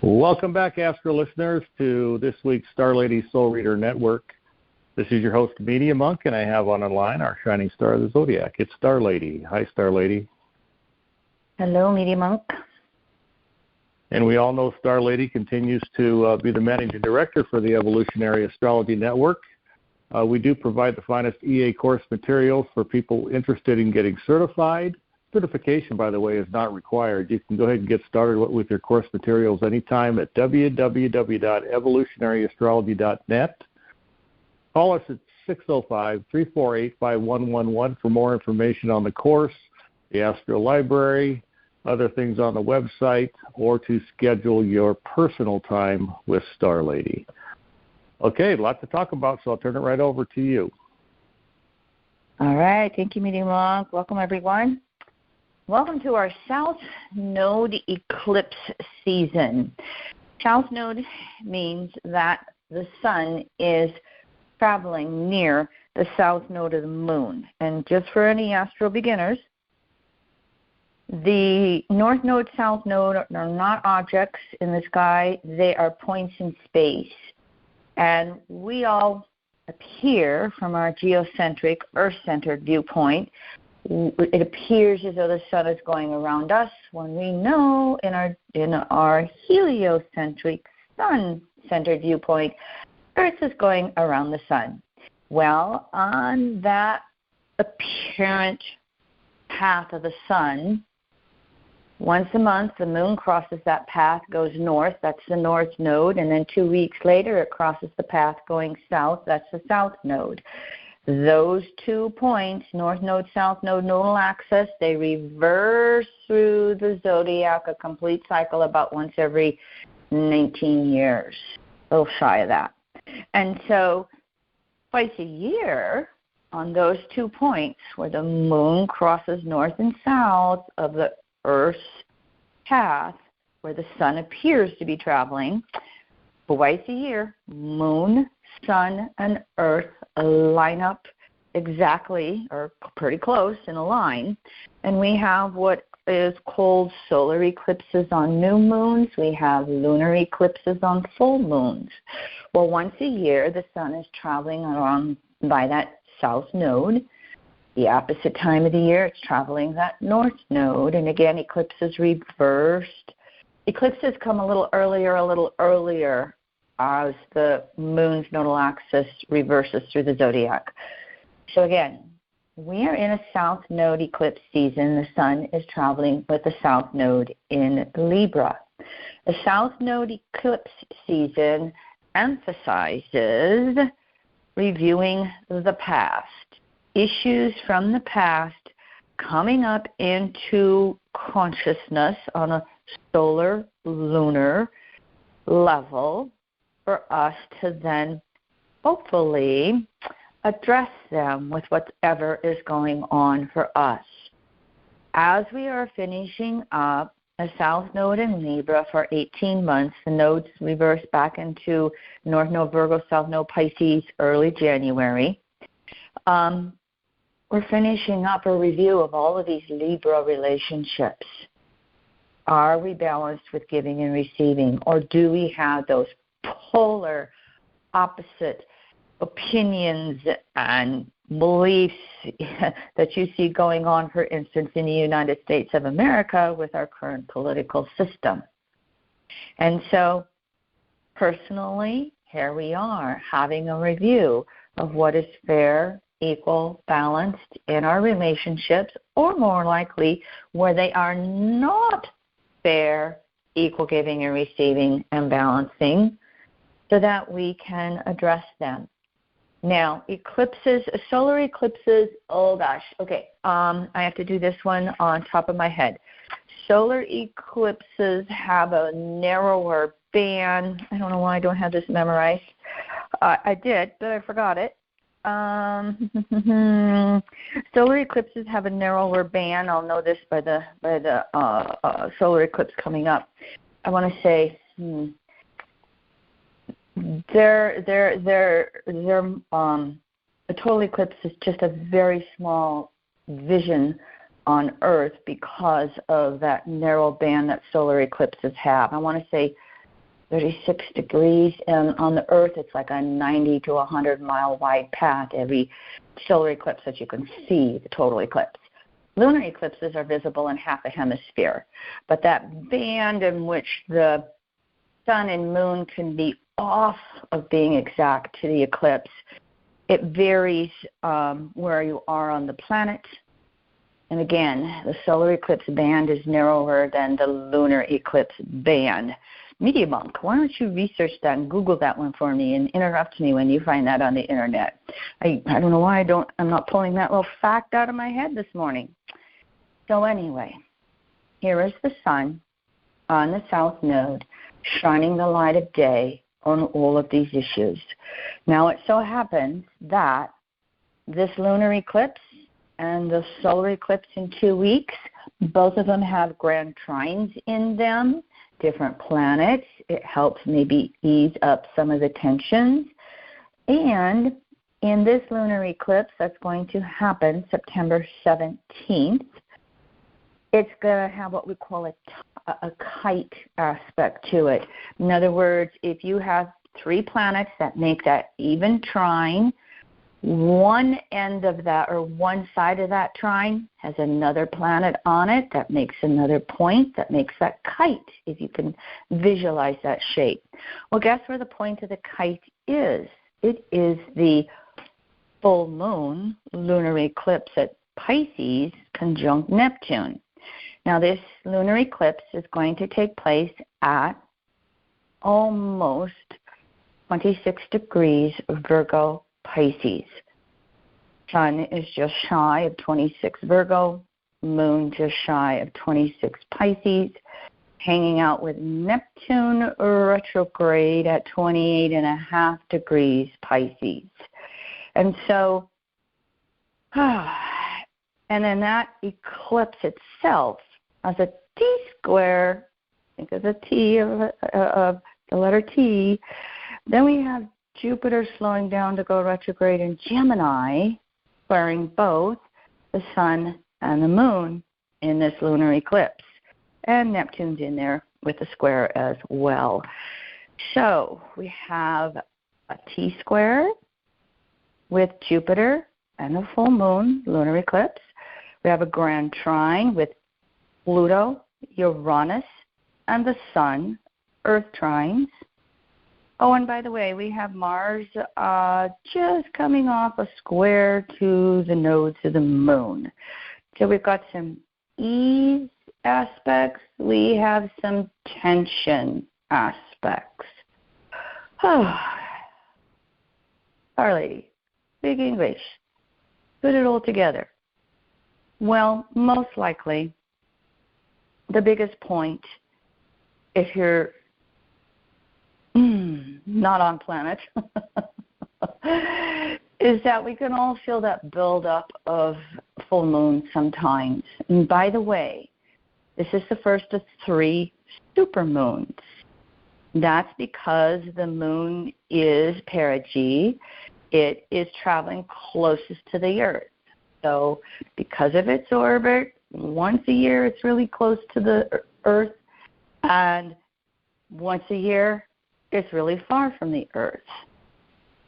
Welcome back, Astro listeners, to this week's Star Lady Soul Reader Network. This is your host, Media Monk, and I have on the line our shining star of the zodiac. It's Star Lady. Hi, Star Lady. Hello, Media Monk. And we all know Star Lady continues to be the managing director for the Evolutionary Astrology Network. We do provide the finest EA course materials for people interested in getting certified. Certification, by the way, is not required. You can go ahead and get started with your course materials anytime at www.evolutionaryastrology.net. Call us at 605-348-5111 for more information on the course, the Astro Library, other things on the website, or to schedule your personal time with Star Lady. Okay, a lot to talk about, so I'll turn it right over to you. All right. Thank you, Media Monk. Welcome, everyone. Welcome to our South Node eclipse season. South Node means that the sun is traveling near the south node of the moon. And just for any astro beginners, the north node, south node are not objects in the sky. They are points in space. And we all appear from our geocentric, earth-centered viewpoint. It appears as though the sun is going around us when we know in our heliocentric, sun-centered viewpoint, Earth is going around the sun. Well, on that apparent path of the sun, once a month the moon crosses that path, goes north, that's the north node, and then 2 weeks later it crosses the path going south, that's the south node. Those 2 points, north node, south node, nodal axis, they reverse through the zodiac, a complete cycle about once every 19 years, a little shy of that. And so twice a year on those 2 points where the moon crosses north and south of the Earth's path, where the sun appears to be traveling, twice a year, moon, sun, and Earth line up exactly or pretty close in a line, and we have what is called solar eclipses on new moons. We have lunar eclipses on full moons. Well, once a year, the sun is traveling along by that south node. The opposite time of the year, it's traveling that north node, and again, eclipses reversed. Eclipses come a little earlier as the moon's nodal axis reverses through the zodiac. So again, we are in a south node eclipse season. The sun is traveling with the south node in Libra. The south node eclipse season emphasizes reviewing the past, issues from the past coming up into consciousness on a solar, lunar level, for us to then hopefully address them with whatever is going on for us. As we are finishing up a south node in Libra for 18 months, the nodes reverse back into north node Virgo, south node Pisces early January. We're finishing up a review of all of these Libra relationships. Are we balanced with giving and receiving, or do we have those polar opposite opinions and beliefs that you see going on, for instance, in the United States of America with our current political system? And so, personally, here we are having a review of what is fair, equal, balanced in our relationships, or more likely, where they are not fair, equal giving and receiving and balancing, so that we can address them. Now, eclipses, solar eclipses, oh gosh, okay, I have to do this one on top of my head. Solar eclipses have a narrower band. I don't know why I don't have this memorized. I did, but I forgot it. Solar eclipses have a narrower band. I'll know this by the solar eclipse coming up. I want to say a total eclipse is just a very small vision on Earth because of that narrow band that solar eclipses have. I want to say 36 degrees, and on the Earth it's like a 90 to 100 mile wide path every solar eclipse that you can see, the total eclipse. Lunar eclipses are visible in half a hemisphere, but that band in which the sun and moon can be off of being exact to the eclipse, it varies where you are on the planet. And again, the solar eclipse band is narrower than the lunar eclipse band. Media Monk, why don't you research that and Google that one for me and interrupt me when you find that on the internet. I don't know why I'm not pulling that little fact out of my head this morning. So anyway, here is the sun on the south node, shining the light of day on all of these issues. Now it so happens that this lunar eclipse and the solar eclipse in 2 weeks, both of them have grand trines in them, different planets. It helps maybe ease up some of the tensions. And in this lunar eclipse that's going to happen September 17th, it's going to have what we call a kite aspect to it. In other words, if you have 3 planets that make that even trine, one end of that or one side of that trine has another planet on it that makes another point that makes that kite, if you can visualize that shape. Well, guess where the point of the kite is? It is the full moon lunar eclipse at Pisces conjunct Neptune. Now, this lunar eclipse is going to take place at almost 26 degrees Virgo Pisces. Sun is just shy of 26 Virgo, moon just shy of 26 Pisces, hanging out with Neptune retrograde at 28.5 degrees Pisces. And so, and then that eclipse itself has a T-square, think of the T of the letter T. Then we have Jupiter slowing down to go retrograde in Gemini, squaring both the sun and the moon in this lunar eclipse. And Neptune's in there with a square as well. So we have a T-square with Jupiter and the full moon lunar eclipse. We have a grand trine with Pluto, Uranus, and the sun, Earth trines. Oh, and by the way, we have Mars just coming off a square to the nodes of the moon. So we've got some ease aspects. We have some tension aspects. Oh, Our Lady, big English. Put it all together. Well, most likely, the biggest point, if you're not on planet, is that we can all feel that buildup of full moon sometimes. And by the way, this is the first of 3 supermoons. That's because the moon is perigee. It is traveling closest to the Earth. So because of its orbit, once a year it's really close to the Earth, and once a year it's really far from the Earth.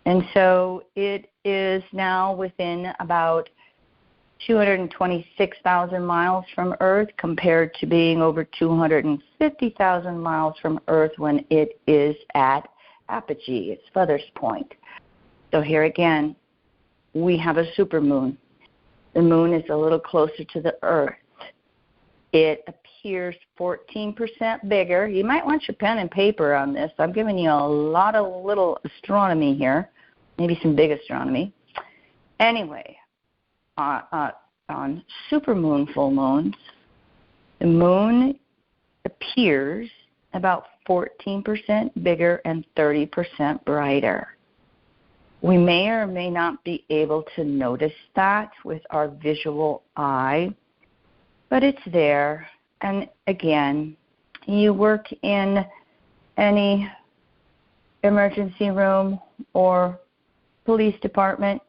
And so it is now within about 226,000 miles from Earth compared to being over 250,000 miles from Earth when it is at apogee, its furthest point. So here again, we have a supermoon. The moon is a little closer to the Earth. It appears 14% bigger. You might want your pen and paper on this. I'm giving you a lot of little astronomy here, maybe some big astronomy. Anyway, on supermoon full moons, the moon appears about 14% bigger and 30% brighter. We may or may not be able to notice that with our visual eye, but it's there. And again, you work in any emergency room or police department,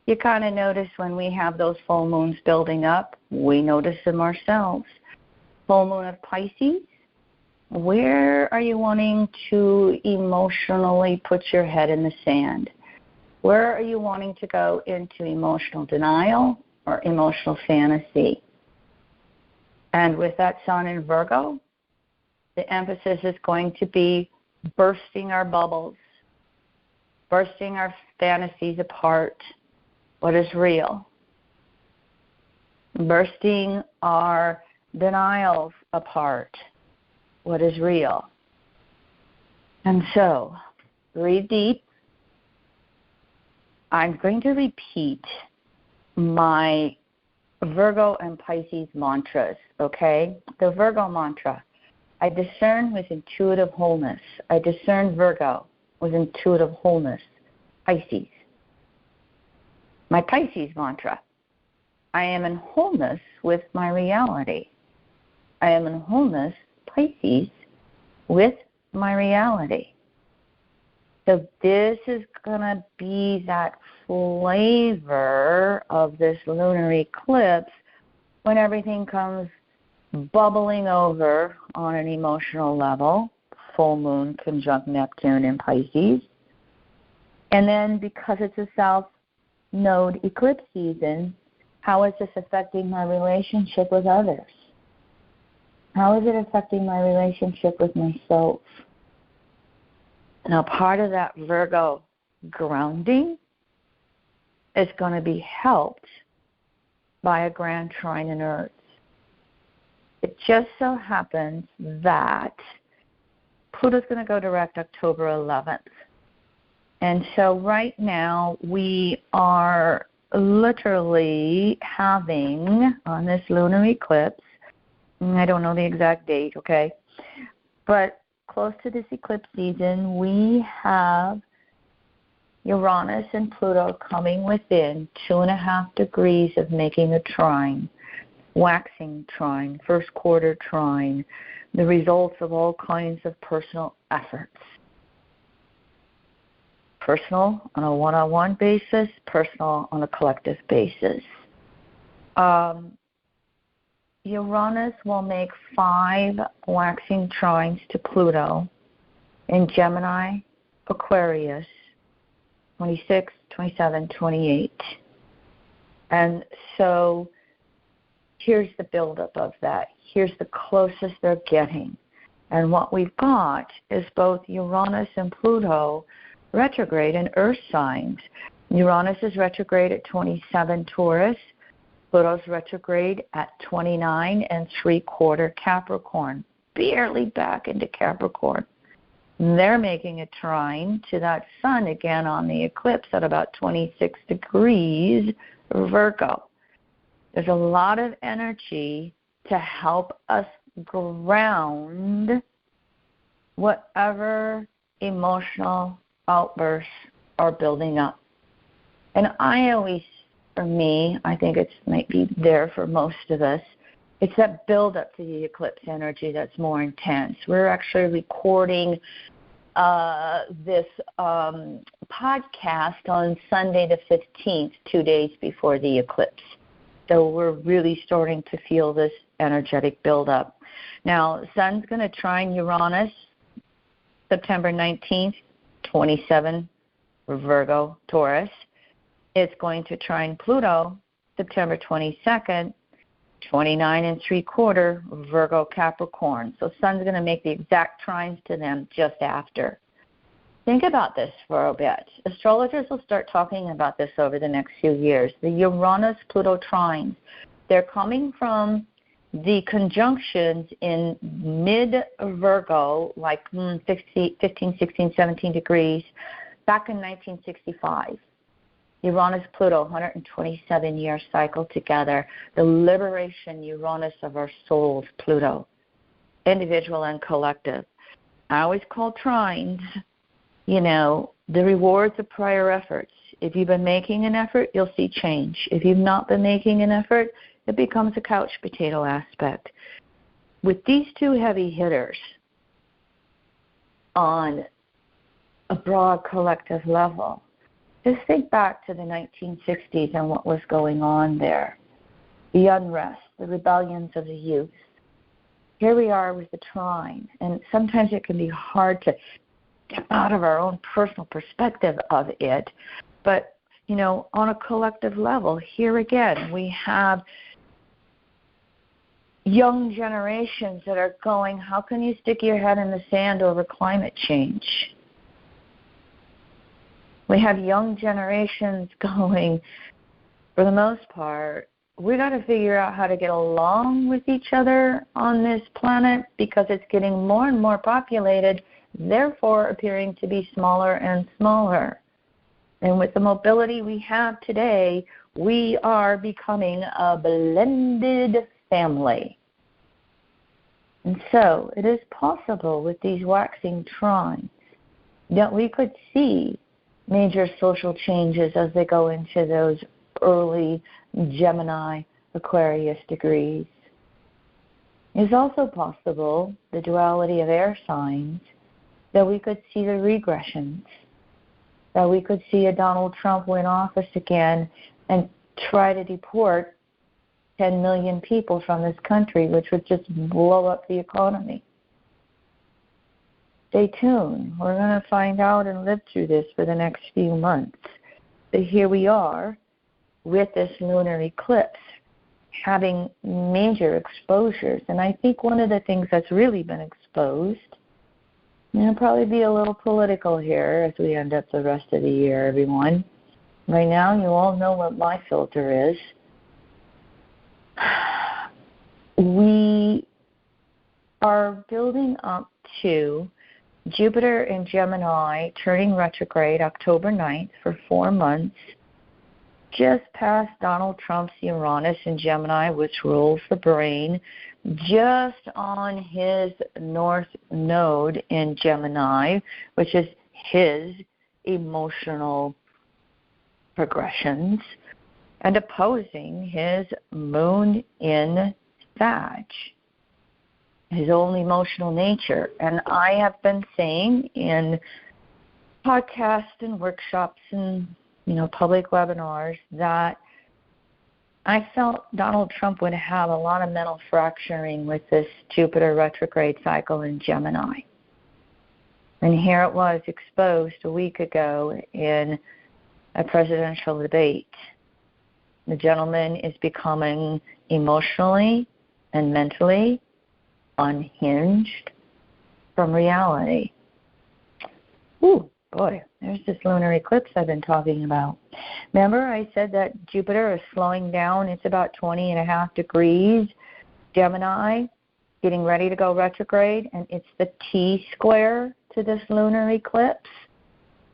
you kind of notice when we have those full moons building up. We notice them ourselves. Full moon of Pisces, Where are you wanting to emotionally put your head in the sand? Where are you wanting to go into emotional denial or emotional fantasy? And with that sun in Virgo, the emphasis is going to be bursting our bubbles, bursting our fantasies apart, what is real, bursting our denials apart, what is real. And so, breathe deep. I'm going to repeat my Virgo and Pisces mantras, okay? The Virgo mantra: I discern with intuitive wholeness. I discern Virgo with intuitive wholeness. Pisces. My Pisces mantra: I am in wholeness with my reality. I am in wholeness, Pisces, with my reality. So this is going to be that flavor of this lunar eclipse when everything comes bubbling over on an emotional level, full moon conjunct Neptune in Pisces. And then because it's a south node eclipse season, how is this affecting my relationship with others? How is it affecting my relationship with myself? Now, part of that Virgo grounding is going to be helped by a grand trine in Earth. It just so happens that Pluto's going to go direct October 11th. And so right now we are literally having, on this lunar eclipse, I don't know the exact date, okay, but close to this eclipse season, we have Uranus and Pluto coming within 2.5 degrees of making a trine, waxing trine, first quarter trine, the results of all kinds of personal efforts. Personal on a one-on-one basis, personal on a collective basis. Uranus will make 5 waxing trines to Pluto in Gemini, Aquarius, 26, 27, 28. And so here's the buildup of that. Here's the closest they're getting. And what we've got is both Uranus and Pluto retrograde in Earth signs. Uranus is retrograde at 27 Taurus. Pluto's retrograde at 29 3/4 Capricorn, barely back into Capricorn. And they're making a trine to that sun again on the eclipse at about 26 degrees Virgo. There's a lot of energy to help us ground whatever emotional outbursts are building up. And I always, for me, I think it might be there for most of us, it's that build up to the eclipse energy that's more intense. We're actually recording this podcast on Sunday the 15th, 2 days before the eclipse. So we're really starting to feel this energetic build up. Now, Sun's going to trine Uranus September 19th, 27 Virgo, Taurus. It's going to trine Pluto September 22nd, 29 3/4 Virgo, Capricorn. So Sun's going to make the exact trines to them just after. Think about this for a bit. Astrologers will start talking about this over the next few years. The Uranus-Pluto trines, they're coming from the conjunctions in mid-Virgo, like 15, 16, 17 degrees, back in 1965. Uranus-Pluto, 127-year cycle together. The liberation Uranus of our souls, Pluto, individual and collective. I always call trines, the rewards of prior efforts. If you've been making an effort, you'll see change. If you've not been making an effort, it becomes a couch potato aspect. With these two heavy hitters on a broad collective level, just think back to the 1960s and what was going on there. The unrest, the rebellions of the youth, here we are with the trine, and sometimes it can be hard to get out of our own personal perspective of it. But, on a collective level, here again, we have young generations that are going, how can you stick your head in the sand over climate change? We have young generations going, for the most part, we got to figure out how to get along with each other on this planet because it's getting more and more populated, therefore appearing to be smaller and smaller. And with the mobility we have today, we are becoming a blended family. And so it is possible with these waxing trines that we could see major social changes as they go into those early Gemini, Aquarius degrees. It's also possible, the duality of air signs, that we could see the regressions, that we could see a Donald Trump win office again and try to deport 10 million people from this country, which would just blow up the economy. Stay tuned. We're going to find out and live through this for the next few months. But here we are with this lunar eclipse having major exposures. And I think one of the things that's really been exposed, and it'll probably be a little political here as we end up the rest of the year, everyone. Right now, you all know what my filter is. We are building up to Jupiter in Gemini turning retrograde October 9th for 4 months, just past Donald Trump's Uranus in Gemini, which rules the brain, just on his north node in Gemini, which is his emotional progressions, and opposing his moon in Sag, his own emotional nature. And I have been saying in podcasts and workshops and public webinars that I felt Donald Trump would have a lot of mental fracturing with this Jupiter retrograde cycle in Gemini. And here it was exposed a week ago in a presidential debate. The gentleman is becoming emotionally and mentally unhinged from reality. Ooh, boy, there's this lunar eclipse I've been talking about. Remember I said that Jupiter is slowing down. It's about 20.5 degrees. Gemini, getting ready to go retrograde, and it's the T-square to this lunar eclipse.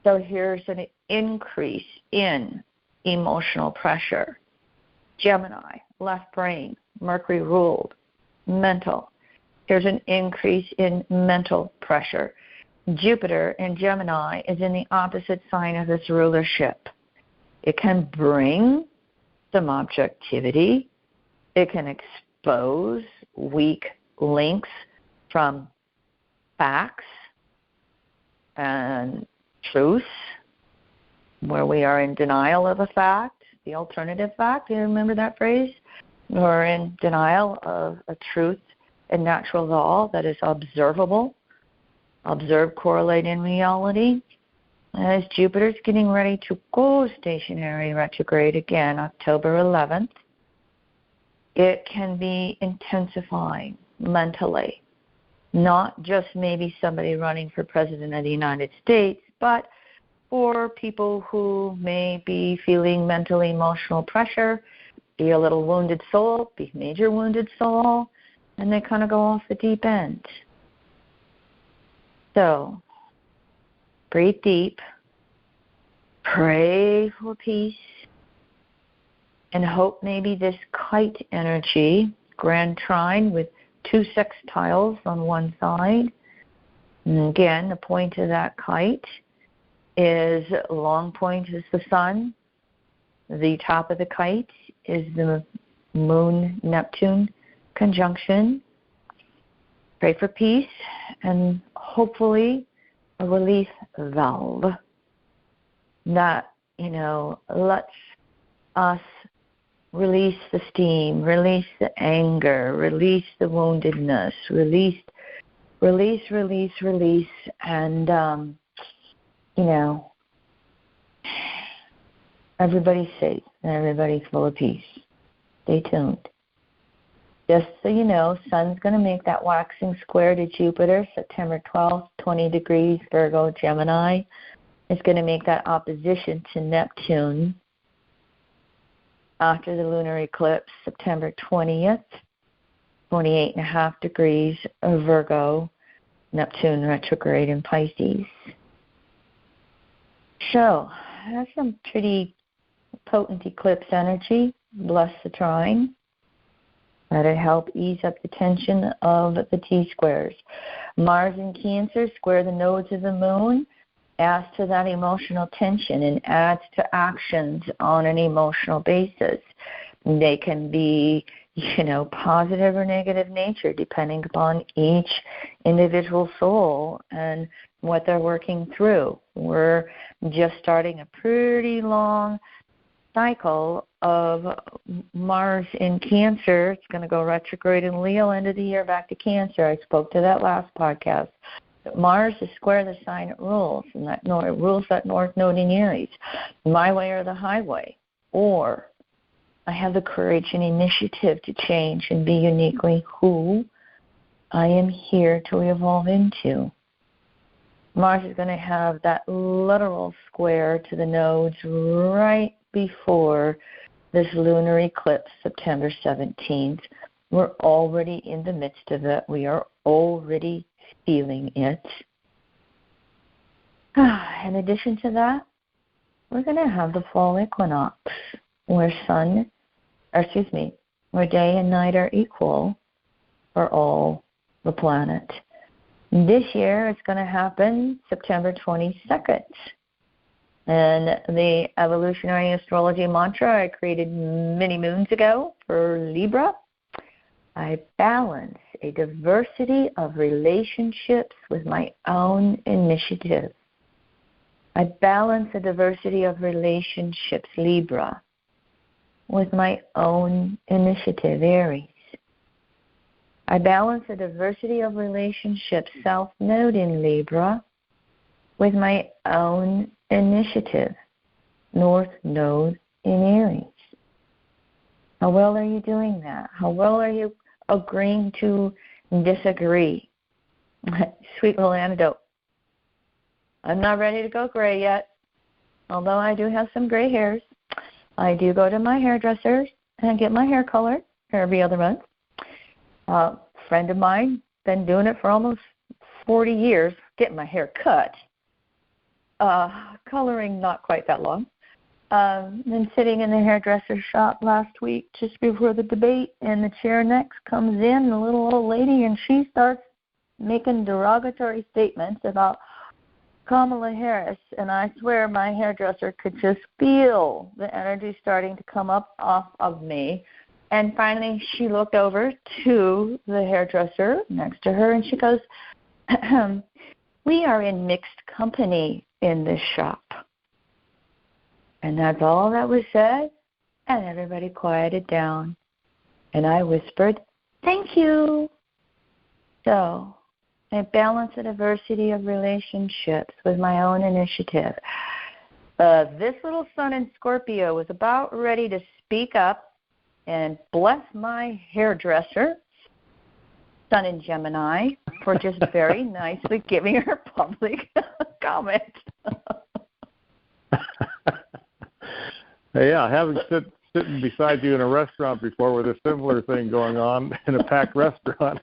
So here's an increase in emotional pressure. Gemini, left brain, Mercury ruled, mental. There's an increase in mental pressure. Jupiter in Gemini is in the opposite sign of this rulership. It can bring some objectivity. It can expose weak links from facts and truth, where we are in denial of a fact, the alternative fact. Do you remember that phrase? Or in denial of a truth and natural law that is observable, observed, correlate in reality. As Jupiter's getting ready to go stationary retrograde again, October 11th, it can be intensifying mentally. Not just maybe somebody running for president of the United States, but for people who may be feeling mentally emotional pressure, be a little wounded soul, be major wounded soul, and they kind of go off the deep end. So, breathe deep, pray for peace, and hope maybe this kite energy, grand trine with 2 sextiles on one side. And again, the point of that kite is long point is the sun. The top of the kite is the moon-Neptune conjunction. Pray for peace and hopefully a relief valve that, lets us release the steam, release the anger, release the woundedness, release, and, everybody's safe and everybody's full of peace. Stay tuned. Just so you know, Sun's going to make that waxing square to Jupiter, September 12th, 20 degrees, Virgo, Gemini. It's going to make that opposition to Neptune after the lunar eclipse, September 20th, 28.5 degrees of Virgo, Neptune retrograde in Pisces. So, that's some pretty potent eclipse energy. Bless the trine. Let it help ease up the tension of the T-squares. Mars in Cancer square the nodes of the moon, adds to that emotional tension and adds to actions on an emotional basis. They can be, positive or negative nature depending upon each individual soul and what they're working through. We're just starting a pretty long cycle of Mars in Cancer. It's going to go retrograde in Leo, end of the year, back to Cancer. I spoke to that last podcast. Mars is square the sign it rules, and that it rules that north node in Aries. My way or the highway. Or I have the courage and initiative to change and be uniquely who I am here to evolve into. Mars is going to have that literal square to the nodes right before this lunar eclipse, September 17th. We're already in the midst of it. We are already feeling it. In addition to that, we're going to have the fall equinox, where day and night are equal for all the planet. This year it's going to happen September 22nd. And the evolutionary astrology mantra I created many moons ago for Libra, I balance a diversity of relationships with my own initiative. I balance a diversity of relationships, Libra, with my own initiative, Aries. I balance a diversity of relationships, South Node in Libra, with my own initiative, North Node in Aries. How well are you doing that? How well are you agreeing to disagree? Sweet little antidote. I'm not ready to go gray yet, although I do have some gray hairs. I do go to my hairdresser and get my hair colored every other month. A friend of mine, been doing it for almost 40 years, getting my hair cut. Coloring not quite that long. Been sitting in the hairdresser shop last week just before the debate, and the chair next comes in, a little old lady, and she starts making derogatory statements about Kamala Harris, and I swear my hairdresser could just feel the energy starting to come up off of me. And finally she looked over to the hairdresser next to her, and she goes, "We are in mixed company in this shop." And that's all that was said, and everybody quieted down. And I whispered, "Thank you." So I balance a diversity of relationships with my own initiative. This little sun in Scorpio was about ready to speak up and bless my hairdresser, sun in Gemini, for just very nicely giving her public comment. Yeah, having sitting beside you in a restaurant before with a similar thing going on in a packed restaurant,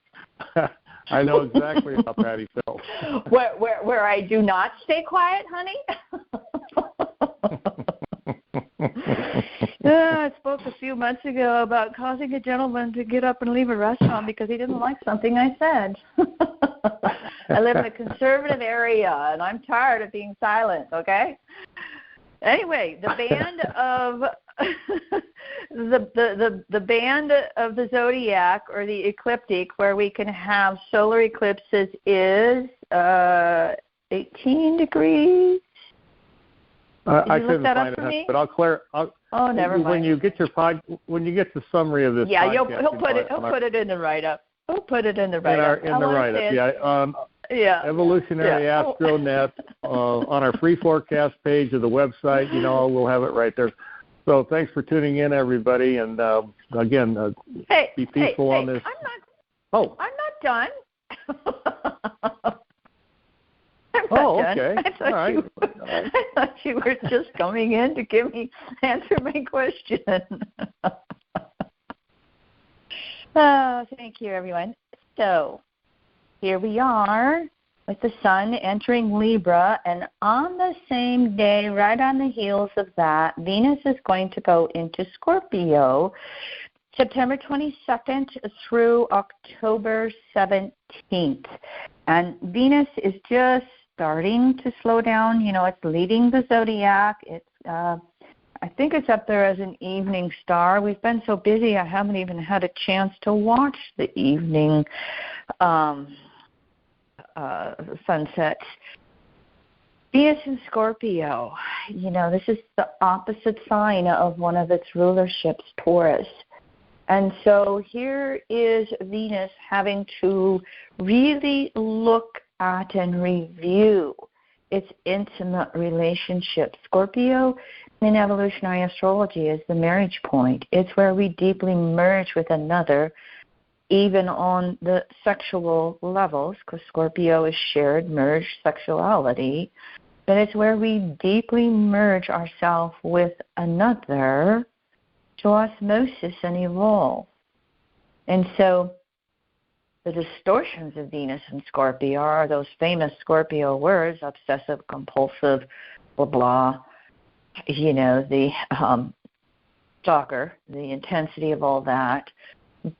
I know exactly how Patty felt. Where I do not stay quiet, honey? I spoke a few months ago about causing a gentleman to get up and leave a restaurant because he didn't like something I said. I live in a conservative area, and I'm tired of being silent, okay? Anyway, the band of the band of the zodiac, or the ecliptic, where we can have solar eclipses, is 18 degrees I you look couldn't that find up for it, me? but I'll clear. Never mind. When you get the summary of this, yeah, podcast, he'll put it in the write-up. He'll put it in the write-up. In the write-up, yeah. Evolutionary Astronet on our free forecast page of the website. We'll have it right there. So thanks for tuning in, everybody, and again, be peaceful on this. I'm not done. Okay. I thought you were just coming in to answer my question. Thank you, everyone. So here we are with the sun entering Libra, and on the same day, right on the heels of that, Venus is going to go into Scorpio September 22nd through October 17th. And Venus is just starting to slow down. It's leading the zodiac. It's I think it's up there as an evening star. We've been so busy, I haven't even had a chance to watch the evening sunsets. Venus in Scorpio, this is the opposite sign of one of its rulerships, Taurus. And so here is Venus having to really look at and review its intimate relationship. Scorpio in evolutionary astrology is the marriage point. It's where we deeply merge with another, even on the sexual levels, because Scorpio is shared, merged sexuality. But it's where we deeply merge ourselves with another to osmosis and evolve. And so the distortions of Venus and Scorpio are those famous Scorpio words, obsessive, compulsive, blah, blah, the stalker, the intensity of all that.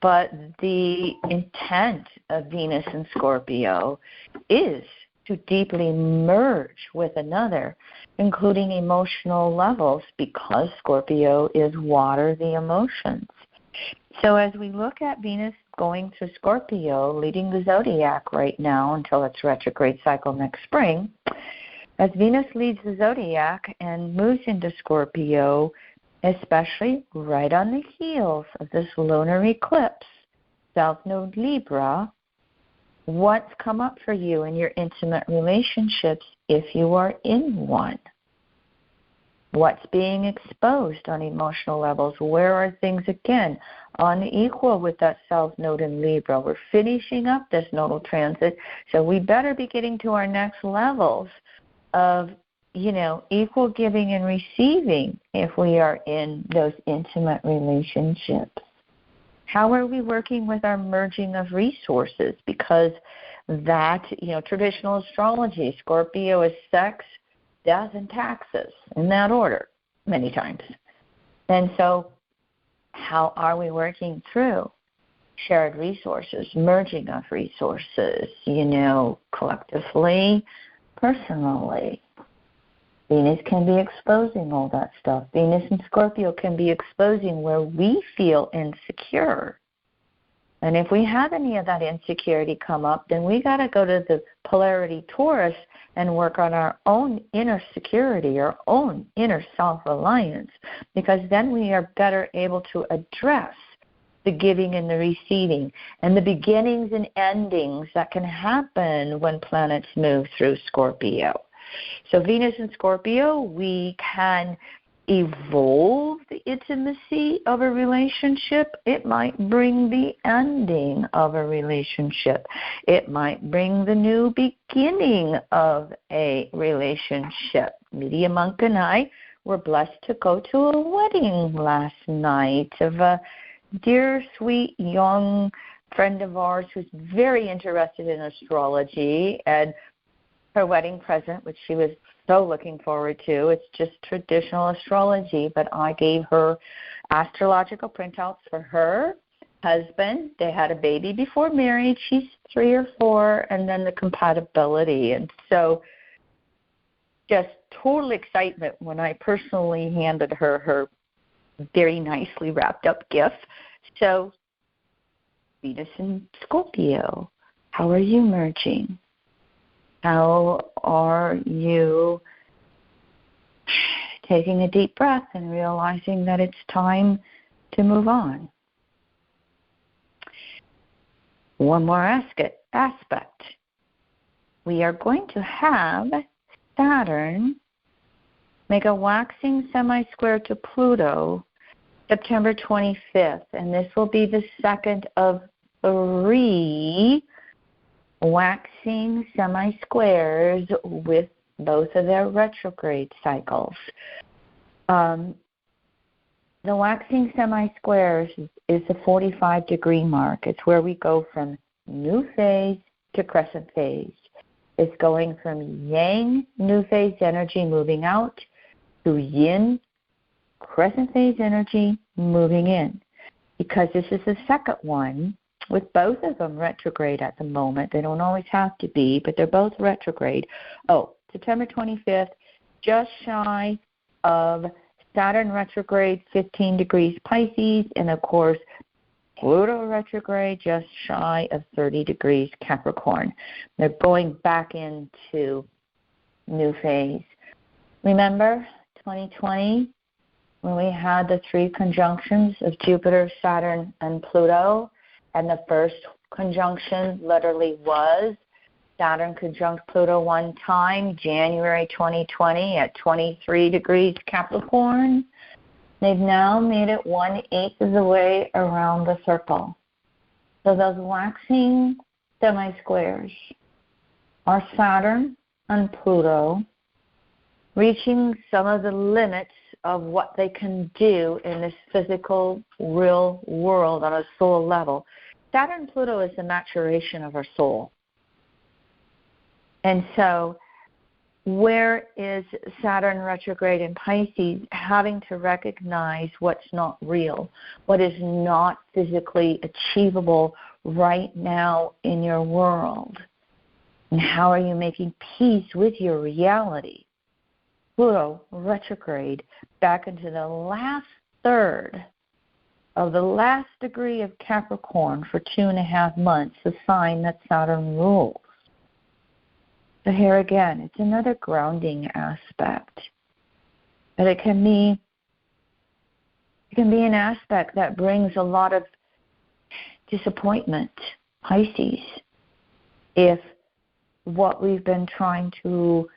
But the intent of Venus and Scorpio is to deeply merge with another, including emotional levels, because Scorpio is water, the emotions. So as we look at Venus going through Scorpio, leading the zodiac right now until its retrograde cycle next spring, as Venus leads the zodiac and moves into Scorpio, especially right on the heels of this lunar eclipse, South Node Libra, what's come up for you in your intimate relationships if you are in one? What's being exposed on emotional levels? Where are things, again, unequal with that South Node in Libra? We're finishing up this nodal transit, so we better be getting to our next levels of, equal giving and receiving if we are in those intimate relationships. How are we working with our merging of resources? Because that, traditional astrology, Scorpio is sex, death, and taxes, in that order, many times. And so how are we working through shared resources, merging of resources, collectively, personally? Venus can be exposing all that stuff. Venus and Scorpio can be exposing where we feel insecure. And if we have any of that insecurity come up, then we got to go to the polarity Taurus and work on our own inner security, our own inner self-reliance, because then we are better able to address the giving and the receiving and the beginnings and endings that can happen when planets move through Scorpio. So Venus and Scorpio, we can evolve the intimacy of a relationship. It might bring the ending of a relationship. It might bring the new beginning of a relationship. Media Monk and I were blessed to go to a wedding last night of a dear, sweet, young friend of ours who's very interested in astrology, and her wedding present, which she was so looking forward to, it's just traditional astrology, but I gave her astrological printouts for her husband. They had a baby before marriage. She's 3 or 4, and then the compatibility. And so just total excitement when I personally handed her very nicely wrapped up gift. So Venus and Scorpio, how are you merging? How are you taking a deep breath and realizing that it's time to move on. One more aspect. We are going to have Saturn make a waxing semi-square to Pluto September 25th, and this will be the second of 3 waxing semi-squares with both of their retrograde cycles. The waxing semi-squares is the 45-degree mark. It's where we go from new phase to crescent phase. It's going from yang new phase energy moving out to yin crescent phase energy moving in. Because this is the second one, with both of them retrograde at the moment. They don't always have to be, but they're both retrograde. September 25th, just shy of Saturn retrograde, 15 degrees Pisces, and of course, Pluto retrograde, just shy of 30 degrees Capricorn. They're going back into new phase. Remember 2020, when we had the 3 conjunctions of Jupiter, Saturn, and Pluto, and the first conjunction literally was Saturn conjunct Pluto one time, January 2020 at 23 degrees Capricorn. They've now made it 1/8 of the way around the circle. So those waxing semi-squares are Saturn and Pluto reaching some of the limits of what they can do in this physical, real world on a soul level. Saturn and Pluto is the maturation of our soul. And so where is Saturn retrograde in Pisces having to recognize what's not real, what is not physically achievable right now in your world? And how are you making peace with your reality? Pluto retrograde back into the last third of the last degree of Capricorn for 2.5 months, the sign that Saturn rules. So here again, it's another grounding aspect. But it can be an aspect that brings a lot of disappointment, Pisces, if what we've been trying to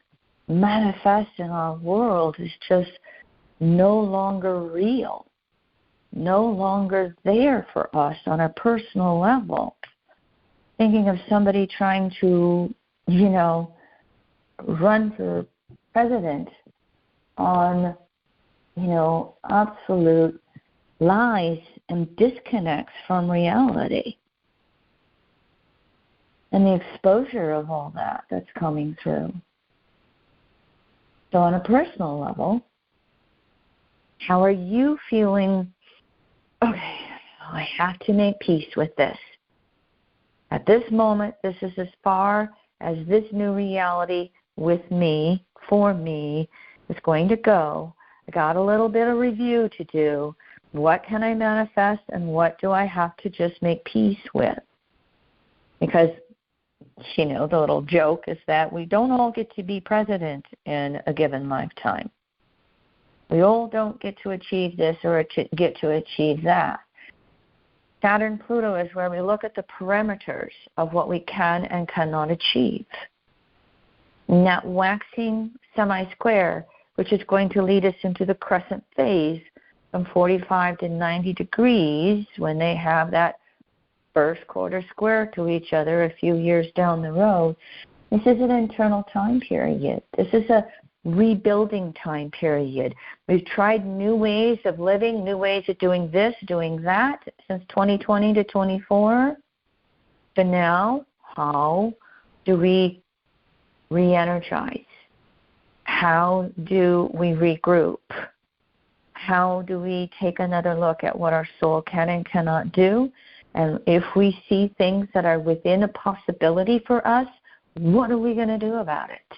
manifest in our world is just no longer real, no longer there for us on a personal level. Thinking of somebody trying to, run for president on, absolute lies and disconnects from reality. And the exposure of all that's coming through. So on a personal level, how are you feeling? Okay, I have to make peace with this. At this moment, this is as far as this new reality with me, for me, is going to go. I got a little bit of review to do. What can I manifest and what do I have to just make peace with? Because, the little joke is that we don't all get to be president in a given lifetime. We all don't get to achieve this or get to achieve that. Saturn Pluto is where we look at the parameters of what we can and cannot achieve. And that waxing semi-square, which is going to lead us into the crescent phase from 45 to 90 degrees when they have that first quarter square to each other a few years down the road. This is an internal time period. This is a rebuilding time period. We've tried new ways of living, new ways of doing this, doing that since 2020 to 24. But now, how do we re-energize? How do we regroup? How do we take another look at what our soul can and cannot do? And if we see things that are within a possibility for us, what are we going to do about it?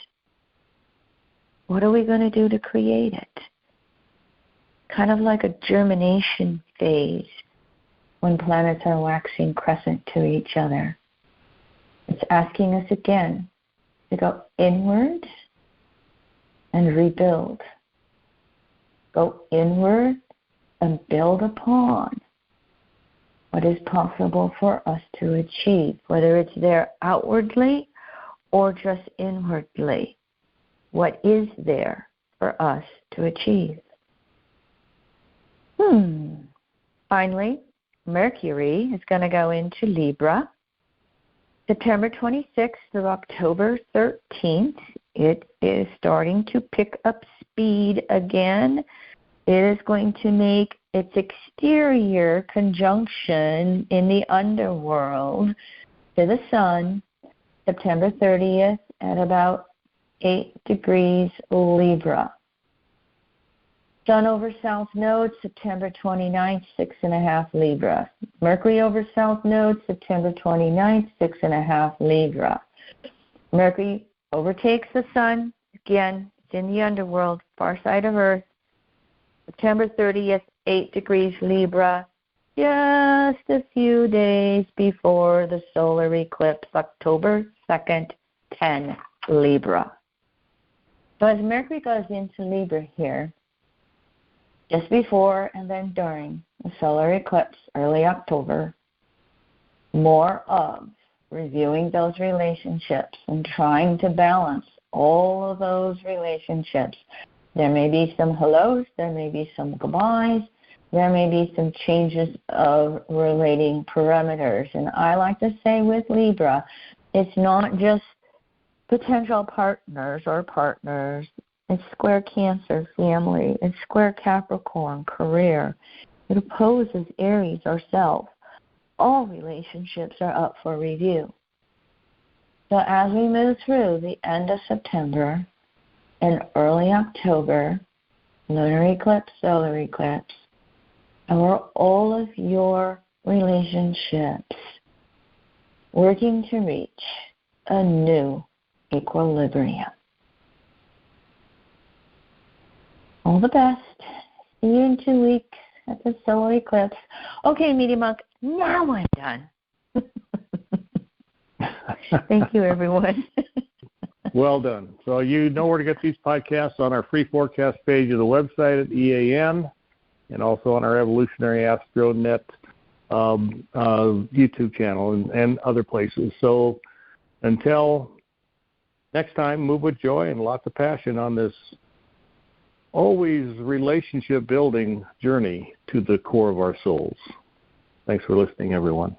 What are we going to do to create it? Kind of like a germination phase when planets are waxing crescent to each other. It's asking us again to go inward and rebuild. go inward and build upon what is possible for us to achieve, whether it's there outwardly or just inwardly. What is there for us to achieve? Finally, Mercury is going to go into Libra September 26th through October 13th. It is starting to pick up speed again. It is going to make its exterior conjunction in the underworld to the Sun September 30th at about 8 degrees Libra. Sun over South Node, September 29th, 6.5 Libra. Mercury over South Node, September 29th, 6.5 Libra. Mercury overtakes the Sun. Again, it's in the underworld, far side of Earth. September 30th, 8 degrees Libra. Just a few days before the solar eclipse, October 2nd, 10 Libra. So as Mercury goes into Libra here, just before and then during the solar eclipse, early October, more of reviewing those relationships and trying to balance all of those relationships. There may be some hellos, there may be some goodbyes, there may be some changes of relating parameters. And I like to say with Libra, it's not just potential partners or partners. It's square Cancer, family. It's square Capricorn, career. It opposes Aries, ourself. All relationships are up for review. So as we move through the end of September and early October, lunar eclipse, solar eclipse, are all of your relationships working to reach a new equilibrium. All the best. See you in 2 weeks at the solar eclipse. Okay, Media Monk, now I'm done. Thank you, everyone. Well done. So you know where to get these podcasts on our free forecast page of the website at EAN and also on our Evolutionary Astronet YouTube channel and other places. So until next time, move with joy and lots of passion on this always relationship building journey to the core of our souls. Thanks for listening, everyone.